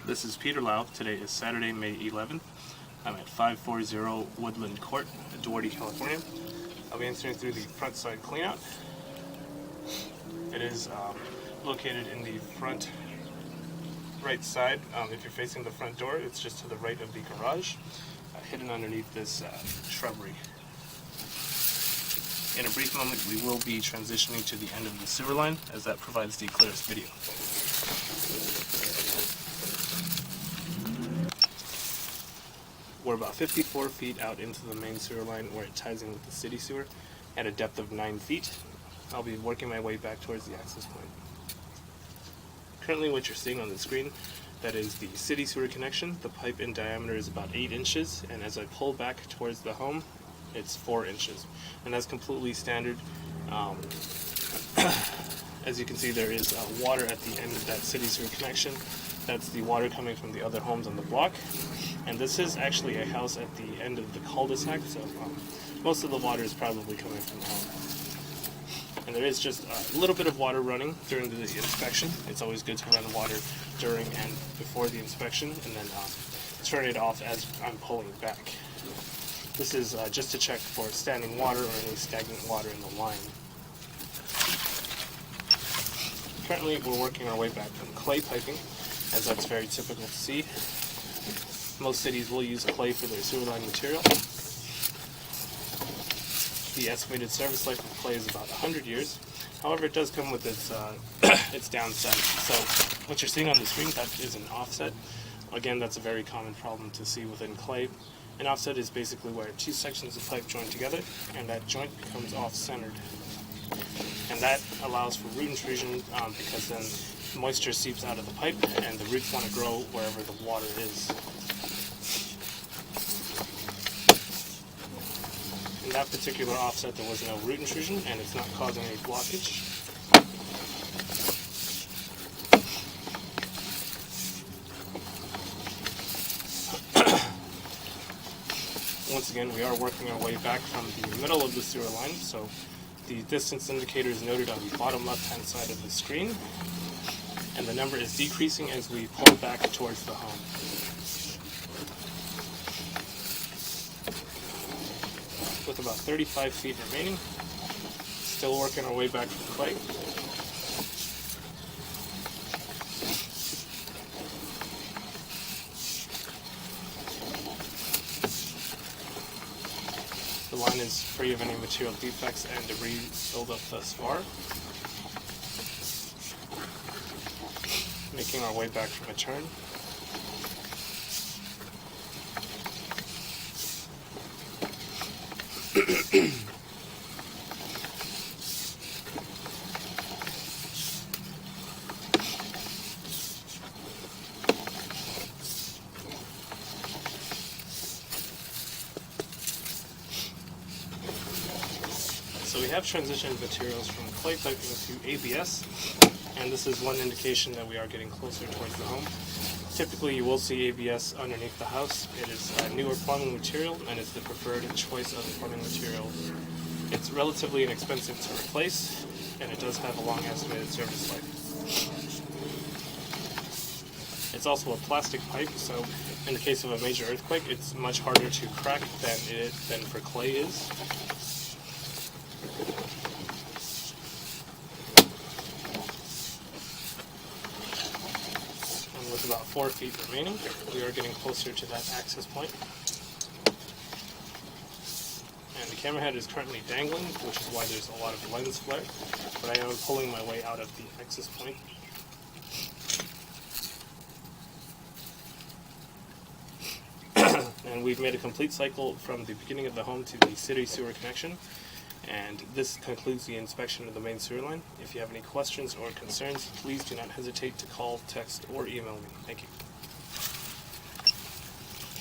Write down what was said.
This is Peter Lau. Today is Saturday, May 11th. I'm at 540 Woodland Court, Duarte, California. I'll be answering through the front side cleanout. It is located in the front right side. If you're facing the front door, it's just to the right of the garage, hidden underneath this shrubbery. In a brief moment, we will be transitioning to the end of the sewer line, as that provides the clearest video. We're about 54 feet out into the main sewer line where it ties in with the city sewer at a depth of 9 feet. I'll be working my way back towards the access point. Currently what you're seeing on the screen, that is the city sewer connection. The pipe in diameter is about 8 inches, and as I pull back towards the home, it's 4 inches. And that's completely standard. As you can see, there is water at the end of that city sewer connection. That's the water coming from the other homes on the block. And this is actually a house at the end of the cul-de-sac, so most of the water is probably coming from the home. And there is just a little bit of water running during the inspection. It's always good to run water during and before the inspection, and then turn it off as I'm pulling back. This is just to check for standing water or any stagnant water in the line. Currently, we're working our way back from clay piping, as that's very typical to see. Most cities will use clay for their sewer line material. The estimated service life of clay is about 100 years. However, it does come with its its downsides. So what you're seeing on the screen, that is an offset. Again, that's a very common problem to see within clay. An offset is basically where two sections of pipe join together, and that joint becomes off-centered. And that allows for root intrusion because then moisture seeps out of the pipe, and the roots want to grow wherever the water is. In that particular offset, there was no root intrusion, and it's not causing any blockage. Once again, we are working our way back from the middle of the sewer line, so the distance indicator is noted on the bottom left-hand side of the screen, and the number is decreasing as we pull back towards the home. With about 35 feet remaining, still working our way back from clay. The line is free of any material defects and debris buildup thus far. Making our way back from a turn. So we have transitioned materials from clay piping to ABS, and this is one indication that we are getting closer towards the home. Typically you will see ABS underneath the house. It is a newer plumbing material, and it's the preferred choice of plumbing material. It's relatively inexpensive to replace, and it does have a long estimated service life. It's also a plastic pipe, so in the case of a major earthquake, it's much harder to crack than for clay is. And with about 4 feet remaining, we are getting closer to that access point. And the camera head is currently dangling, which is why there's a lot of lens flare, but I am pulling my way out of the access point. And we've made a complete cycle from the beginning of the home to the city sewer connection, and this concludes the inspection of the main sewer line. If you have any questions or concerns, please do not hesitate to call, text, or email me. Thank you.